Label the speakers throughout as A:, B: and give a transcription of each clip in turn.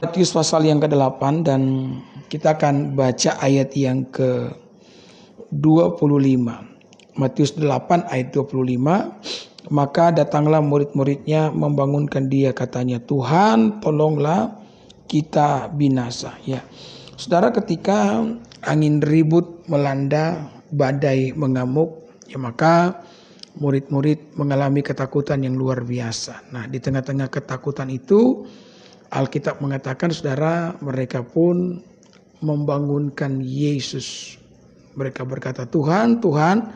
A: Matius pasal yang ke-8 dan kita akan baca ayat yang ke-25. Matius 8 ayat 25. Maka datanglah murid-muridnya membangunkan dia, katanya, "Tuhan, tolonglah kita binasa." Ya. Saudara, ketika angin ribut melanda, badai mengamuk, ya maka murid-murid mengalami ketakutan yang luar biasa. Nah, di tengah-tengah ketakutan itu Alkitab mengatakan, saudara, mereka pun membangunkan Yesus. Mereka berkata, "Tuhan, Tuhan,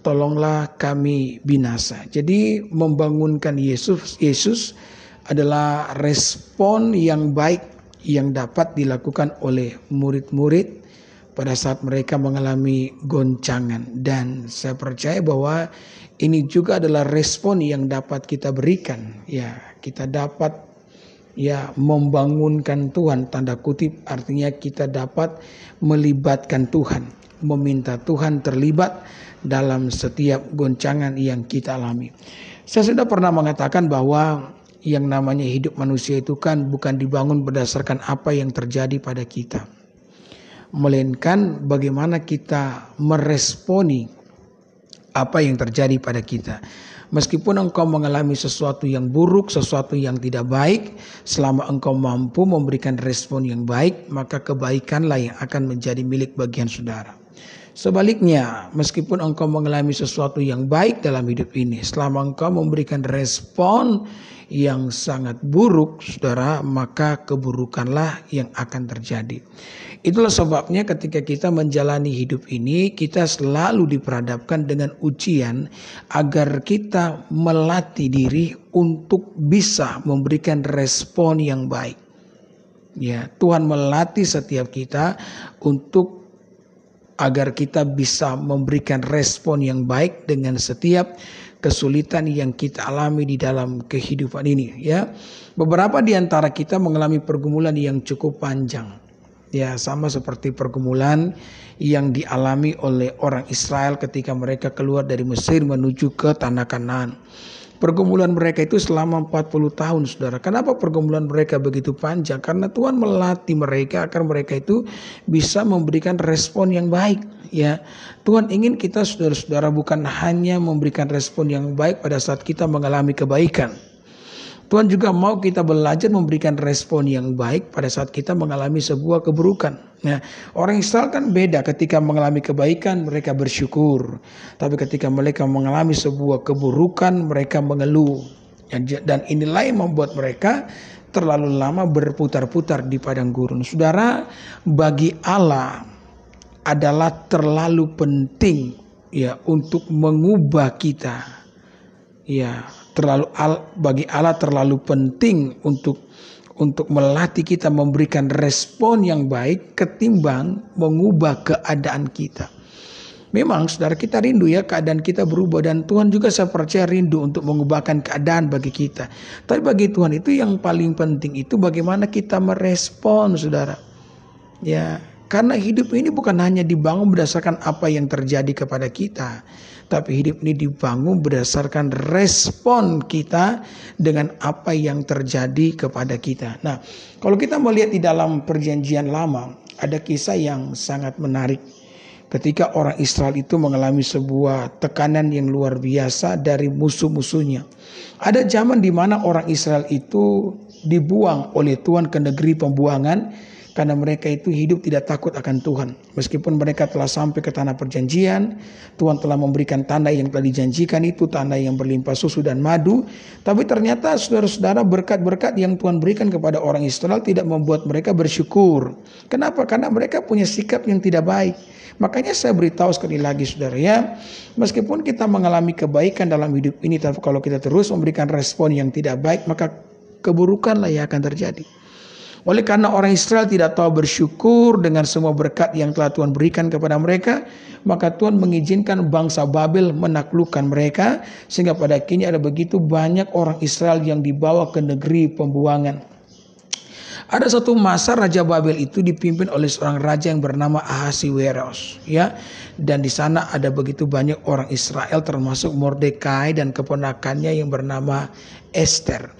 A: tolonglah kami binasa." Jadi membangunkan Yesus adalah respon yang baik yang dapat dilakukan oleh murid-murid pada saat mereka mengalami goncangan. Dan saya percaya bahwa ini juga adalah respon yang dapat kita berikan. Ya, kita dapat membangunkan Tuhan, tanda kutip, artinya kita dapat melibatkan Tuhan, meminta Tuhan terlibat dalam setiap goncangan yang kita alami. Saya sudah pernah mengatakan bahwa yang namanya hidup manusia itu kan bukan dibangun berdasarkan apa yang terjadi pada kita, melainkan bagaimana kita meresponi apa yang terjadi pada kita. Meskipun engkau mengalami sesuatu yang buruk, sesuatu yang tidak baik, selama engkau mampu memberikan respon yang baik, maka kebaikanlah yang akan menjadi milik bagian saudara. Sebaliknya, meskipun engkau mengalami sesuatu yang baik dalam hidup ini, selama engkau memberikan respon yang sangat buruk, saudara, maka keburukanlah yang akan terjadi. Itulah sebabnya ketika kita menjalani hidup ini, kita selalu diperhadapkan dengan ujian agar kita melatih diri untuk bisa memberikan respon yang baik. Ya, Tuhan melatih setiap kita untuk agar kita bisa memberikan respon yang baik dengan setiap kesulitan yang kita alami di dalam kehidupan ini. Ya, beberapa di antara kita mengalami pergumulan yang cukup panjang. Ya, sama seperti pergumulan yang dialami oleh orang Israel ketika mereka keluar dari Mesir menuju ke tanah Kanaan. Pergumulan mereka itu selama 40 tahun, saudara. Kenapa pergumulan mereka begitu panjang? Karena Tuhan melatih mereka agar mereka itu bisa memberikan respon yang baik. Ya, Tuhan ingin kita, saudara-saudara, bukan hanya memberikan respon yang baik pada saat kita mengalami kebaikan. Tuhan juga mau kita belajar memberikan respon yang baik pada saat kita mengalami sebuah keburukan. Nah, orang Israel kan beda, ketika mengalami kebaikan mereka bersyukur. Tapi ketika mereka mengalami sebuah keburukan mereka mengeluh. Dan inilah yang membuat mereka terlalu lama berputar-putar di padang gurun. Saudara, bagi Allah adalah terlalu penting ya untuk mengubah kita. Ya, bagi Allah terlalu penting untuk melatih kita memberikan respon yang baik ketimbang mengubah keadaan kita. Memang saudara, kita rindu ya keadaan kita berubah, dan Tuhan juga saya percaya rindu untuk mengubahkan keadaan bagi kita. Tapi bagi Tuhan itu yang paling penting itu bagaimana kita merespon, saudara. Ya, karena hidup ini bukan hanya dibangun berdasarkan apa yang terjadi kepada kita, tapi hidup ini dibangun berdasarkan respon kita dengan apa yang terjadi kepada kita. Nah, kalau kita melihat di dalam perjanjian lama, ada kisah yang sangat menarik. Ketika orang Israel itu mengalami sebuah tekanan yang luar biasa dari musuh-musuhnya. Ada zaman di mana orang Israel itu dibuang oleh Tuhan ke negeri pembuangan, karena mereka itu hidup tidak takut akan Tuhan. Meskipun mereka telah sampai ke tanah perjanjian, Tuhan telah memberikan tanda yang telah dijanjikan itu, tanda yang berlimpah susu dan madu. Tapi ternyata saudara-saudara, berkat-berkat yang Tuhan berikan kepada orang Israel tidak membuat mereka bersyukur. Kenapa? Karena mereka punya sikap yang tidak baik. Makanya saya beritahu sekali lagi, saudara, ya, meskipun kita mengalami kebaikan dalam hidup ini, tapi kalau kita terus memberikan respon yang tidak baik, maka keburukanlah yang akan terjadi. Oleh karena orang Israel tidak tahu bersyukur dengan semua berkat yang telah Tuhan berikan kepada mereka, maka Tuhan mengizinkan bangsa Babel menaklukkan mereka, sehingga pada akhirnya ada begitu banyak orang Israel yang dibawa ke negeri pembuangan. Ada satu masa Raja Babel itu dipimpin oleh seorang raja yang bernama Ahasiweros, ya. Dan di sana ada begitu banyak orang Israel termasuk Mordekai dan keponakannya yang bernama Esther.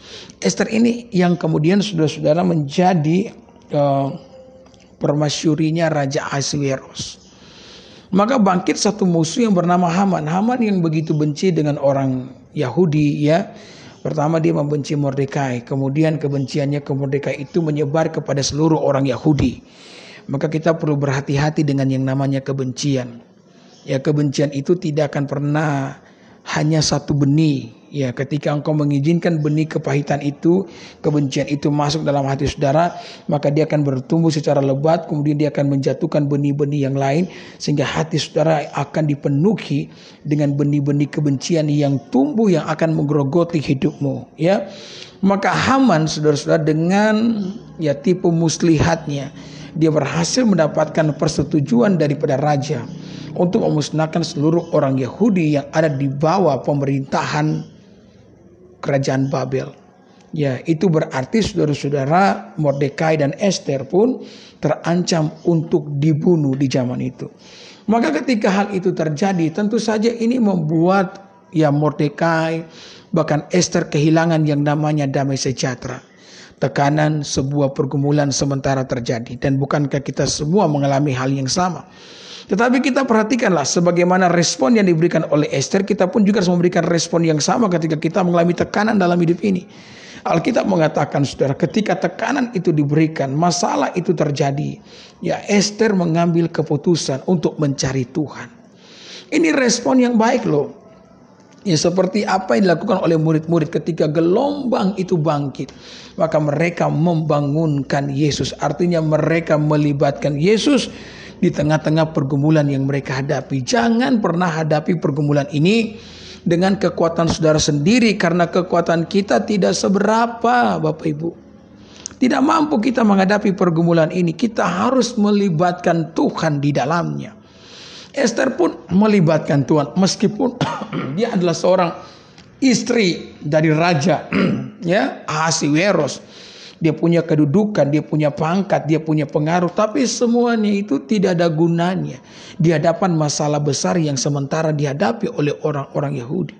A: Esther ini yang kemudian saudara-saudara menjadi permasyurinya Raja Ahasiweros. Maka bangkit satu musuh yang bernama Haman. Haman yang begitu benci dengan orang Yahudi, ya. Pertama dia membenci Mordekai, kemudian kebenciannya ke Mordekai itu menyebar kepada seluruh orang Yahudi. Maka kita perlu berhati-hati dengan yang namanya kebencian. Ya, kebencian itu tidak akan pernah hanya satu benih. Ya, ketika engkau mengizinkan benih kepahitan itu, kebencian itu masuk dalam hati saudara, maka dia akan bertumbuh secara lebat, kemudian dia akan menjatuhkan benih-benih yang lain, sehingga hati saudara akan dipenuhi dengan benih-benih kebencian yang tumbuh, yang akan menggerogoti hidupmu. Ya, maka Haman, saudara-saudara, dengan ya tipu muslihatnya, dia berhasil mendapatkan persetujuan daripada raja untuk memusnahkan seluruh orang Yahudi yang ada di bawah pemerintahan kerajaan Babel. Ya, itu berarti saudara-saudara, Mordekai dan Esther pun terancam untuk dibunuh di zaman itu. Maka ketika hal itu terjadi, tentu saja ini membuat ya Mordekai bahkan Esther kehilangan yang namanya damai sejahtera. Tekanan sebuah pergumulan sementara terjadi, dan bukankah kita semua mengalami hal yang sama? Tetapi kita perhatikanlah sebagaimana respon yang diberikan oleh Esther, kita pun juga harus memberikan respon yang sama ketika kita mengalami tekanan dalam hidup ini. Alkitab mengatakan, saudara, ketika tekanan itu diberikan, masalah itu terjadi, ya Esther mengambil keputusan untuk mencari Tuhan. Ini respon yang baik loh. Ya, seperti apa yang dilakukan oleh murid-murid ketika gelombang itu bangkit, maka mereka membangunkan Yesus. Artinya mereka melibatkan Yesus di tengah-tengah pergumulan yang mereka hadapi. Jangan pernah hadapi pergumulan ini dengan kekuatan saudara sendiri, karena kekuatan kita tidak seberapa, Bapak Ibu. Tidak mampu kita menghadapi pergumulan ini. Kita harus melibatkan Tuhan di dalamnya. Esther pun melibatkan Tuhan, meskipun dia adalah seorang istri dari raja, ya, Ahasiweros. Dia punya kedudukan, dia punya pangkat, dia punya pengaruh, tapi semuanya itu tidak ada gunanya di hadapan masalah besar yang sementara dihadapi oleh orang-orang Yahudi.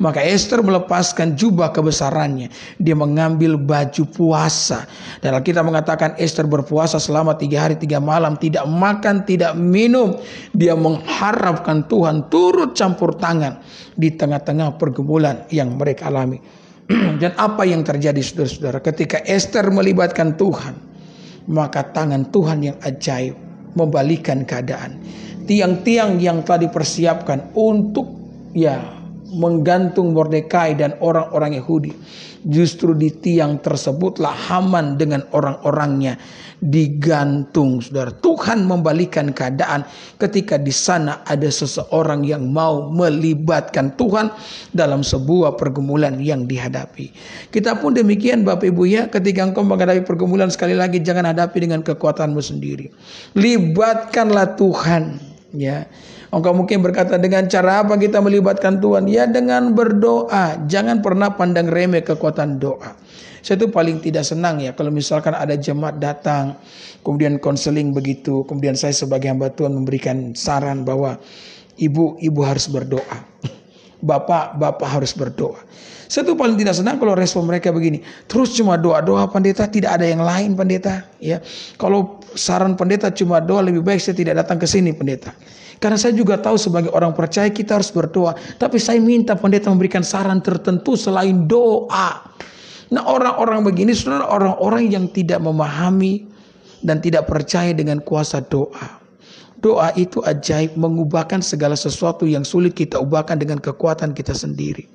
A: Maka Esther melepaskan jubah kebesarannya, dia mengambil baju puasa, dan Alkitab mengatakan Esther berpuasa selama 3 hari 3 malam, tidak makan, tidak minum. Dia mengharapkan Tuhan turut campur tangan di tengah-tengah pergumulan yang mereka alami. Dan apa yang terjadi, saudara-saudara, ketika Esther melibatkan Tuhan, maka tangan Tuhan yang ajaib membalikan keadaan. Tiang-tiang yang telah dipersiapkan untuk ya menggantung Mordekai dan orang-orang Yahudi, justru di tiang tersebutlah Haman dengan orang-orangnya digantung, saudara. Tuhan membalikan keadaan ketika di sana ada seseorang yang mau melibatkan Tuhan dalam sebuah pergumulan yang dihadapi. Kita pun demikian, Bapak Ibu, ya, ketika engkau menghadapi pergumulan, sekali lagi jangan hadapi dengan kekuatanmu sendiri. Libatkanlah Tuhan, ya. Engkau mungkin berkata, dengan cara apa kita melibatkan Tuhan? Ya, dengan berdoa. Jangan pernah pandang remeh kekuatan doa. Saya tuh paling tidak senang ya kalau misalkan ada jemaat datang, kemudian konseling begitu, kemudian saya sebagai hamba Tuhan memberikan saran bahwa ibu harus berdoa, bapak harus berdoa. Saya tuh paling tidak senang kalau respon mereka begini, terus cuma doa-doa pendeta, tidak ada yang lain pendeta. Ya, kalau saran pendeta cuma doa, lebih baik saya tidak datang ke sini pendeta. Karena saya juga tahu sebagai orang percaya kita harus berdoa, tapi saya minta pendeta memberikan saran tertentu selain doa. Nah, orang-orang begini, saudara, orang-orang yang tidak memahami dan tidak percaya dengan kuasa doa. Doa itu ajaib, mengubahkan segala sesuatu yang sulit kita ubahkan dengan kekuatan kita sendiri.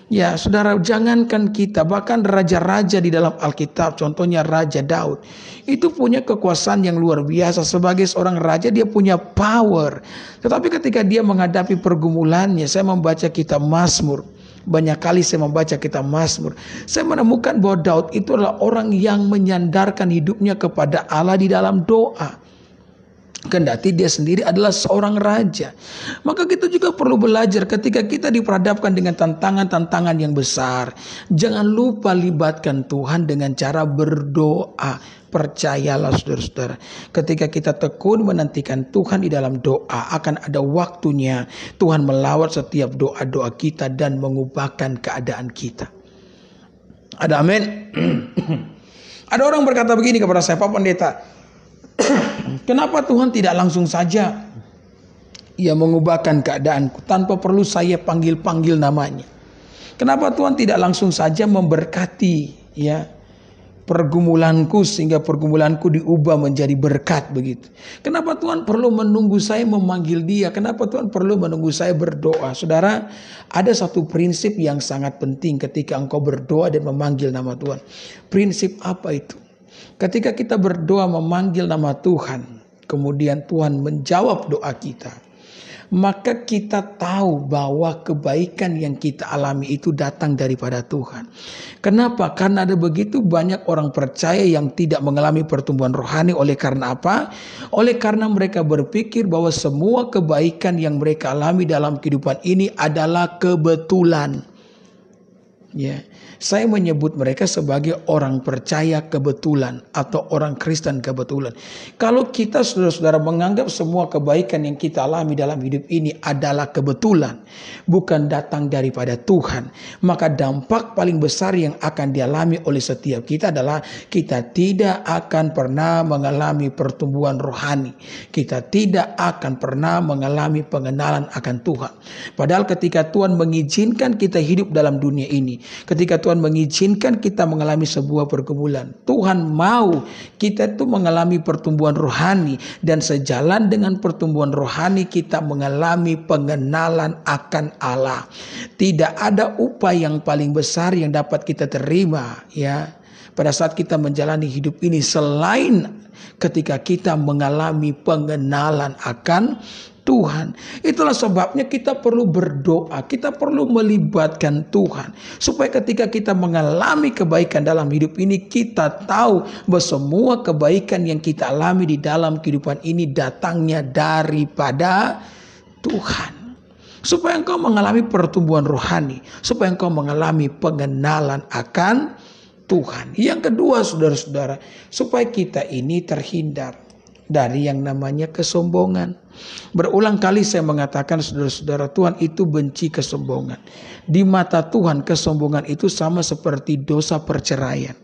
A: Ya, saudara, jangankan kita, bahkan raja-raja di dalam Alkitab, contohnya Raja Daud, itu punya kekuasaan yang luar biasa. Sebagai seorang raja, dia punya power. Tetapi ketika dia menghadapi pergumulannya, saya membaca kitab Mazmur. Banyak kali saya membaca kitab Mazmur, saya menemukan bahwa Daud itu adalah orang yang menyandarkan hidupnya kepada Allah di dalam doa. Kendati dia sendiri adalah seorang raja. Maka kita juga perlu belajar ketika kita diperhadapkan dengan tantangan-tantangan yang besar. Jangan lupa libatkan Tuhan dengan cara berdoa. Percayalah saudara-saudara, ketika kita tekun menantikan Tuhan di dalam doa, akan ada waktunya Tuhan melawat setiap doa-doa kita dan mengubahkan keadaan kita. Ada amin. Ada orang berkata begini kepada saya, Pak Pendeta, kenapa Tuhan tidak langsung saja Ia mengubahkan keadaanku tanpa perlu saya panggil-panggil namanya? Kenapa Tuhan tidak langsung saja memberkati ya pergumulanku sehingga pergumulanku diubah menjadi berkat begitu? Kenapa Tuhan perlu menunggu saya memanggil Dia? Kenapa Tuhan perlu menunggu saya berdoa? Saudara, ada satu prinsip yang sangat penting ketika engkau berdoa dan memanggil nama Tuhan. Prinsip apa itu? Ketika kita berdoa memanggil nama Tuhan, kemudian Tuhan menjawab doa kita, maka kita tahu bahwa kebaikan yang kita alami itu datang daripada Tuhan. Kenapa? Karena ada begitu banyak orang percaya yang tidak mengalami pertumbuhan rohani. Oleh karena apa? Oleh karena mereka berpikir bahwa semua kebaikan yang mereka alami dalam kehidupan ini adalah kebetulan. Ya, saya menyebut mereka sebagai orang percaya kebetulan atau orang Kristen kebetulan. Kalau kita saudara-saudara menganggap semua kebaikan yang kita alami dalam hidup ini adalah kebetulan, bukan datang daripada Tuhan, maka dampak paling besar yang akan dialami oleh setiap kita adalah kita tidak akan pernah mengalami pertumbuhan rohani. Kita tidak akan pernah mengalami pengenalan akan Tuhan. Padahal ketika Tuhan mengizinkan kita hidup dalam dunia ini, ketika Tuhan mengizinkan kita mengalami sebuah pergumulan, Tuhan mau kita itu mengalami pertumbuhan rohani, dan sejalan dengan pertumbuhan rohani kita mengalami pengenalan akan Allah. Tidak ada upah yang paling besar yang dapat kita terima ya pada saat kita menjalani hidup ini selain ketika kita mengalami pengenalan akan Tuhan. Itulah sebabnya kita perlu berdoa, kita perlu melibatkan Tuhan, supaya ketika kita mengalami kebaikan dalam hidup ini, kita tahu bahwa semua kebaikan yang kita alami di dalam kehidupan ini datangnya daripada Tuhan. Supaya engkau mengalami pertumbuhan rohani, supaya engkau mengalami pengenalan akan Tuhan. Yang kedua saudara-saudara, supaya kita ini terhindar dari yang namanya kesombongan. Berulang kali saya mengatakan saudara-saudara, Tuhan itu benci kesombongan. Di mata Tuhan kesombongan itu sama seperti dosa perceraian.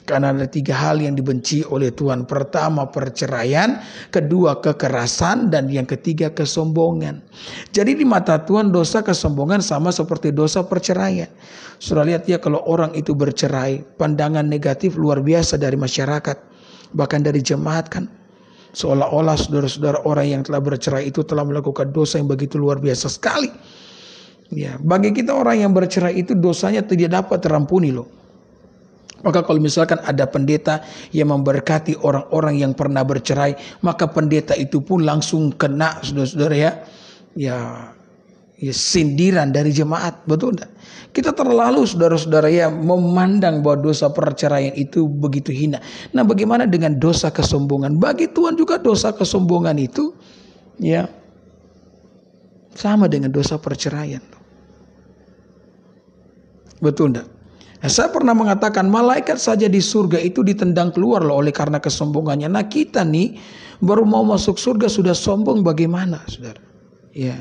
A: Karena ada 3 hal yang dibenci oleh Tuhan. Pertama perceraian, kedua kekerasan, dan yang ketiga kesombongan. Jadi di mata Tuhan dosa kesombongan sama seperti dosa perceraian. Saudara lihat ya, kalau orang itu bercerai, pandangan negatif luar biasa dari masyarakat, bahkan dari jemaat kan. Seolah-olah saudara-saudara orang yang telah bercerai itu telah melakukan dosa yang begitu luar biasa sekali. Ya, bagi kita orang yang bercerai itu dosanya tidak dapat terampuni loh. Maka kalau misalkan ada pendeta yang memberkati orang-orang yang pernah bercerai, maka pendeta itu pun langsung kena saudara-saudara ya sindiran dari jemaat, betul enggak? Kita terlalu saudara-saudara ya memandang bahwa dosa perceraian itu begitu hina. Nah, bagaimana dengan dosa kesombongan? Bagi Tuhan juga dosa kesombongan itu ya sama dengan dosa perceraian. Betul enggak? Nah, saya pernah mengatakan malaikat saja di surga itu ditendang keluar loh oleh karena kesombongannya. Nah, kita nih baru mau masuk surga sudah sombong, bagaimana saudara? Ya.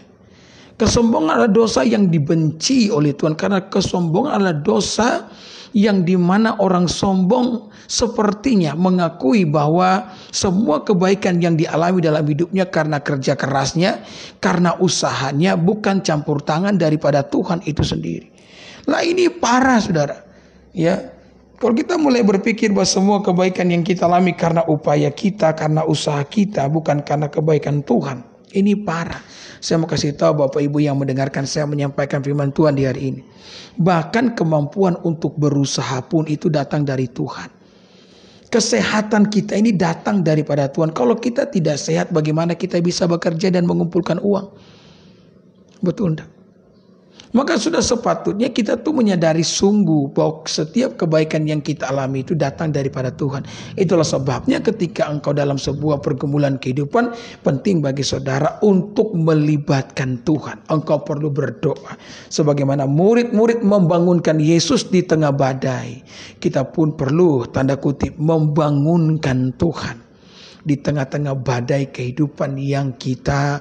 A: Kesombongan adalah dosa yang dibenci oleh Tuhan, karena kesombongan adalah dosa yang dimana orang sombong sepertinya mengakui bahwa semua kebaikan yang dialami dalam hidupnya karena kerja kerasnya, karena usahanya, bukan campur tangan daripada Tuhan itu sendiri. Nah, ini parah saudara. Ya, kalau kita mulai berpikir bahwa semua kebaikan yang kita alami karena upaya kita, karena usaha kita, bukan karena kebaikan Tuhan, ini parah. Saya mau kasih tahu Bapak Ibu yang mendengarkan saya menyampaikan firman Tuhan di hari ini. Bahkan kemampuan untuk berusaha pun itu datang dari Tuhan. Kesehatan kita ini datang daripada Tuhan. Kalau kita tidak sehat, bagaimana kita bisa bekerja dan mengumpulkan uang? Betul enggak? Maka sudah sepatutnya kita tuh menyadari sungguh bahwa setiap kebaikan yang kita alami itu datang daripada Tuhan. Itulah sebabnya ketika engkau dalam sebuah pergumulan kehidupan, penting bagi saudara untuk melibatkan Tuhan. Engkau perlu berdoa. Sebagaimana murid-murid membangunkan Yesus di tengah badai, kita pun perlu tanda kutip membangunkan Tuhan di tengah-tengah badai kehidupan yang kita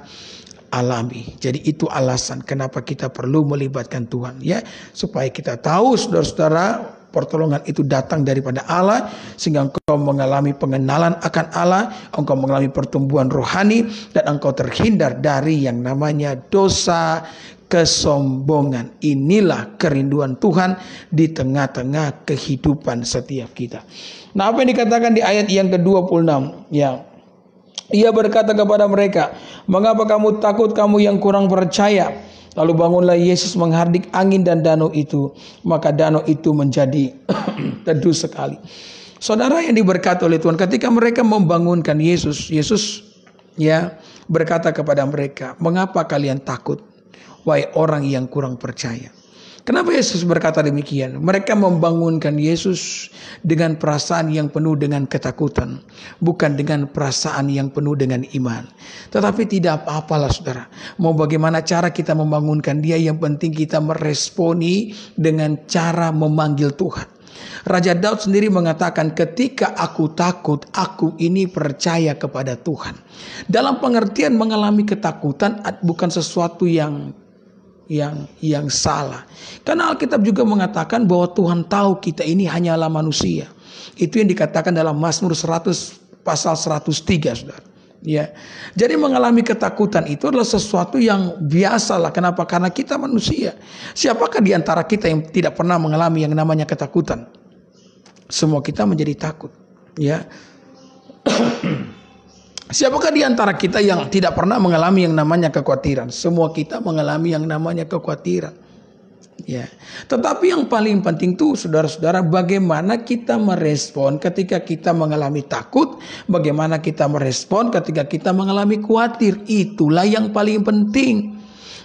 A: alami. Jadi itu alasan kenapa kita perlu melibatkan Tuhan, ya, supaya kita tahu saudara-saudara pertolongan itu datang daripada Allah, sehingga engkau mengalami pengenalan akan Allah, engkau mengalami pertumbuhan rohani, dan engkau terhindar dari yang namanya dosa kesombongan. Inilah kerinduan Tuhan di tengah-tengah kehidupan setiap kita. Nah, apa yang dikatakan di ayat yang ke-26, ya, ia berkata kepada mereka, "Mengapa kamu takut, kamu yang kurang percaya?" Lalu bangunlah Yesus menghardik angin dan danau itu, maka danau itu menjadi teduh sekali. Saudara yang diberkati oleh Tuhan, ketika mereka membangunkan Yesus, Yesus ya berkata kepada mereka, "Mengapa kalian takut, wahai orang yang kurang percaya?" Kenapa Yesus berkata demikian? Mereka membangunkan Yesus dengan perasaan yang penuh dengan ketakutan, bukan dengan perasaan yang penuh dengan iman. Tetapi tidak apa-apalah saudara. Mau bagaimana cara kita membangunkan dia, yang penting kita meresponi dengan cara memanggil Tuhan. Raja Daud sendiri mengatakan, ketika aku takut, aku ini percaya kepada Tuhan. Dalam pengertian mengalami ketakutan bukan sesuatu yang salah. Karena Alkitab juga mengatakan bahwa Tuhan tahu kita ini hanyalah manusia. Itu yang dikatakan dalam Mazmur 100 pasal 103, saudara. Ya. Jadi mengalami ketakutan itu adalah sesuatu yang biasa lah. Kenapa? Karena kita manusia. Siapakah di antara kita yang tidak pernah mengalami yang namanya ketakutan? Semua kita menjadi takut. Ya. Siapakah di antara kita yang tidak pernah mengalami yang namanya kekhawatiran? Semua kita mengalami yang namanya kekhawatiran. Ya. Tetapi yang paling penting itu saudara-saudara, bagaimana kita merespon ketika kita mengalami takut, bagaimana kita merespon ketika kita mengalami khawatir. Itulah yang paling penting.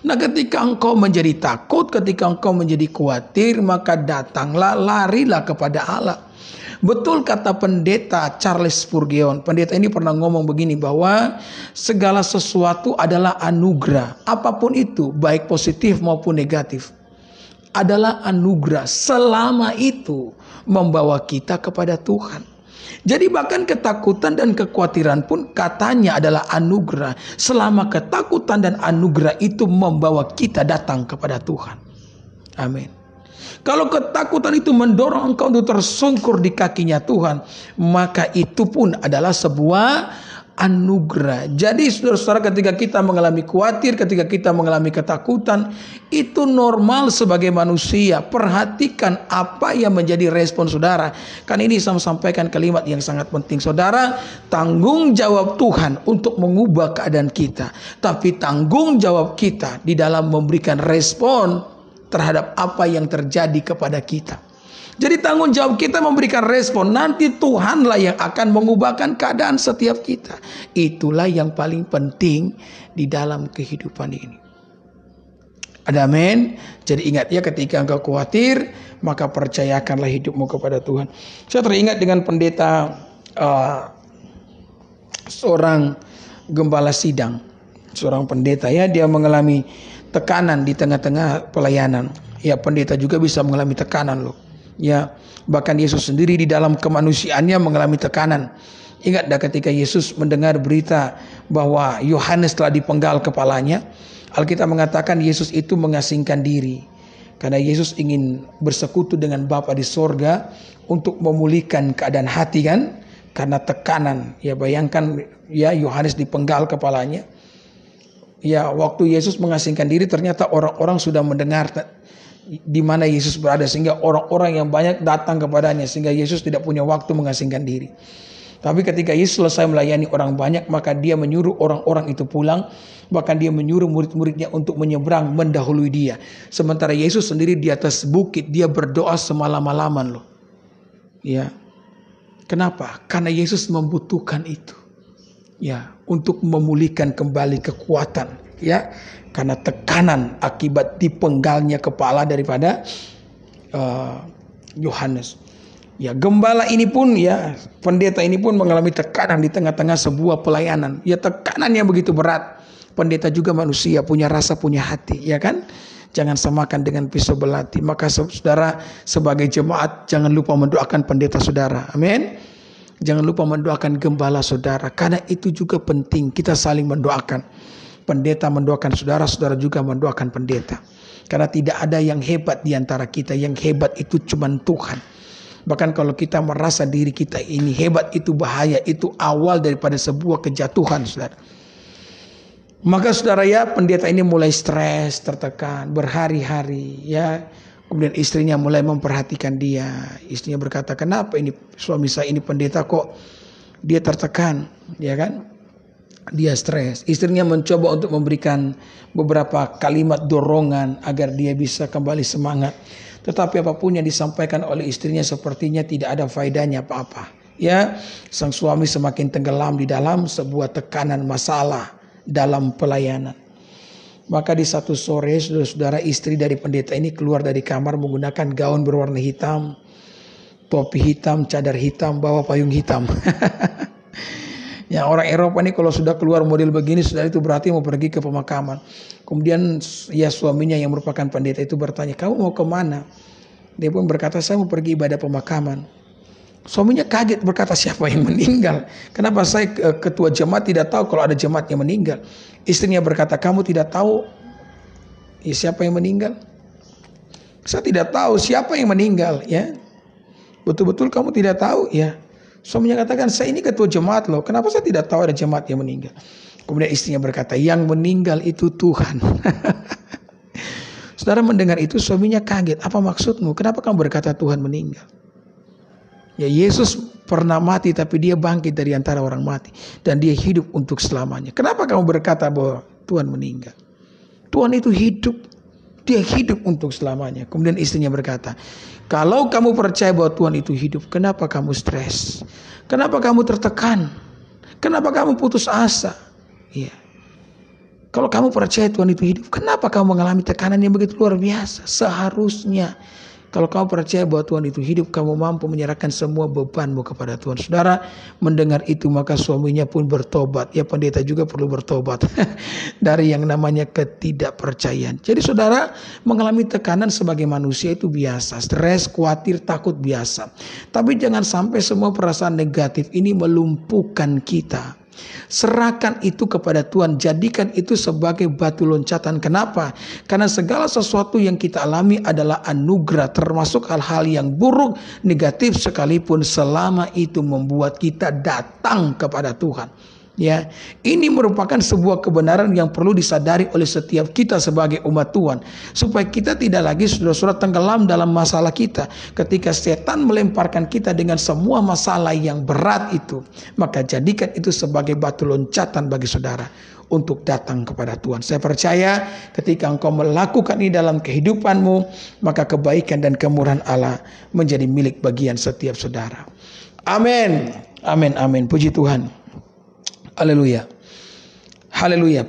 A: Nah, ketika engkau menjadi takut, ketika engkau menjadi khawatir, maka datanglah, larilah kepada Allah. Betul kata pendeta Charles Spurgeon. Pendeta ini pernah ngomong begini, bahwa segala sesuatu adalah anugerah. Apapun itu, baik positif maupun negatif, adalah anugerah selama itu membawa kita kepada Tuhan. Jadi bahkan ketakutan dan kekhawatiran pun katanya adalah anugerah, selama ketakutan dan anugerah itu membawa kita datang kepada Tuhan. Amin. Kalau ketakutan itu mendorong engkau untuk tersungkur di kakinya Tuhan, maka itu pun adalah sebuah anugerah. Jadi saudara-saudara, ketika kita mengalami khawatir, ketika kita mengalami ketakutan, itu normal sebagai manusia. Perhatikan apa yang menjadi respon saudara. Kan ini saya sampaikan kalimat yang sangat penting. Saudara, tanggung jawab Tuhan untuk mengubah keadaan kita, tapi tanggung jawab kita di dalam memberikan respon terhadap apa yang terjadi kepada kita. Jadi tanggung jawab kita memberikan respon. Nanti Tuhanlah yang akan mengubahkan keadaan setiap kita. Itulah yang paling penting di dalam kehidupan ini. Ada amin. Jadi ingat ya, ketika engkau khawatir, maka percayakanlah hidupmu kepada Tuhan. Saya teringat dengan pendeta seorang gembala sidang, seorang pendeta ya, dia mengalami tekanan di tengah-tengah pelayanan. Ya, pendeta juga bisa mengalami tekanan loh. Ya, bahkan Yesus sendiri di dalam kemanusiaannya mengalami tekanan. Ingat dah ketika Yesus mendengar berita bahwa Yohanes telah dipenggal kepalanya, Alkitab mengatakan Yesus itu mengasingkan diri. Karena Yesus ingin bersekutu dengan Bapa di sorga untuk memulihkan keadaan hati kan. Karena tekanan. Ya, bayangkan ya, Yohanes dipenggal kepalanya. Ya, waktu Yesus mengasingkan diri, ternyata orang-orang sudah mendengar di mana Yesus berada, sehingga orang-orang yang banyak datang kepadanya, sehingga Yesus tidak punya waktu mengasingkan diri. Tapi ketika Yesus selesai melayani orang banyak, maka dia menyuruh orang-orang itu pulang. Bahkan dia menyuruh murid-muridnya untuk menyeberang mendahului dia. Sementara Yesus sendiri di atas bukit, dia berdoa semalam-malaman loh. Ya. Kenapa? Karena Yesus membutuhkan itu. Ya, untuk memulihkan kembali kekuatan ya, karena tekanan akibat dipenggalnya kepala daripada Yohanes. Ya, gembala ini pun, ya, pendeta ini pun mengalami tekanan di tengah-tengah sebuah pelayanan. Ya, tekanan yang begitu berat. Pendeta juga manusia, punya rasa, punya hati, ya kan? Jangan samakan dengan pisau belati. Maka saudara, sebagai jemaat, jangan lupa mendoakan pendeta saudara. Amin. Jangan lupa mendoakan gembala saudara, karena itu juga penting. Kita saling mendoakan. Pendeta mendoakan saudara, saudara juga mendoakan pendeta. Karena tidak ada yang hebat di antara kita. Yang hebat itu cuma Tuhan. Bahkan kalau kita merasa diri kita ini hebat, itu bahaya. Itu awal daripada sebuah kejatuhan, saudara. Maka saudara, ya, pendeta ini mulai stres, tertekan, berhari-hari, ya. Kemudian istrinya mulai memperhatikan dia. Istrinya berkata, kenapa ini suami saya ini pendeta kok dia tertekan, ya kan? Dia stres. Istrinya mencoba untuk memberikan beberapa kalimat dorongan agar dia bisa kembali semangat. Tetapi apapun yang disampaikan oleh istrinya sepertinya tidak ada faedahnya apa-apa. Ya, sang suami semakin tenggelam di dalam sebuah tekanan masalah dalam pelayanan. Maka di satu sore, saudara-saudara, istri dari pendeta ini keluar dari kamar menggunakan gaun berwarna hitam, topi hitam, cadar hitam, bawa payung hitam. Ya, orang Eropa ini kalau sudah keluar model begini, saudara, itu berarti mau pergi ke pemakaman. Kemudian ya suaminya yang merupakan pendeta itu bertanya, kamu mau kemana? Dia pun berkata, saya mau pergi ibadah pemakaman. Suaminya kaget, berkata, siapa yang meninggal? Kenapa saya ketua jemaat tidak tahu kalau ada jemaat yang meninggal? Istrinya berkata, kamu tidak tahu ya, siapa yang meninggal? Saya tidak tahu siapa yang meninggal, ya. Betul-betul kamu tidak tahu, ya. Suaminya katakan, saya ini ketua jemaat loh. Kenapa saya tidak tahu ada jemaat yang meninggal? Kemudian istrinya berkata, yang meninggal itu Tuhan. Saudara mendengar itu, suaminya kaget. Apa maksudmu? Kenapa kamu berkata Tuhan meninggal? Ya, Yesus pernah mati tapi dia bangkit dari antara orang mati. Dan dia hidup untuk selamanya. Kenapa kamu berkata bahwa Tuhan meninggal? Tuhan itu hidup. Dia hidup untuk selamanya. Kemudian istrinya berkata, kalau kamu percaya bahwa Tuhan itu hidup, kenapa kamu stres? Kenapa kamu tertekan? Kenapa kamu putus asa? Ya. Kalau kamu percaya Tuhan itu hidup, kenapa kamu mengalami tekanan yang begitu luar biasa? Seharusnya kalau kamu percaya bahwa Tuhan itu hidup, kamu mampu menyerahkan semua bebanmu kepada Tuhan. Saudara, mendengar itu maka suaminya pun bertobat. Ya, pendeta juga perlu bertobat dari yang namanya ketidakpercayaan. Jadi saudara, mengalami tekanan sebagai manusia itu biasa. Stres, khawatir, takut biasa. Tapi jangan sampai semua perasaan negatif ini melumpuhkan kita. Serahkan itu kepada Tuhan. Jadikan itu sebagai batu loncatan. Kenapa? Karena segala sesuatu yang kita alami adalah anugerah, termasuk hal-hal yang buruk, negatif sekalipun, selama itu membuat kita datang kepada Tuhan. Ya, ini merupakan sebuah kebenaran yang perlu disadari oleh setiap kita sebagai umat Tuhan, supaya kita tidak lagi saudara-saudara tenggelam dalam masalah kita. Ketika setan melemparkan kita dengan semua masalah yang berat itu, maka jadikan itu sebagai batu loncatan bagi saudara untuk datang kepada Tuhan. Saya percaya ketika engkau melakukan ini dalam kehidupanmu, maka kebaikan dan kemurahan Allah menjadi milik bagian setiap saudara. Amin. Amin. Amin. Puji Tuhan. Haleluya. Haleluya.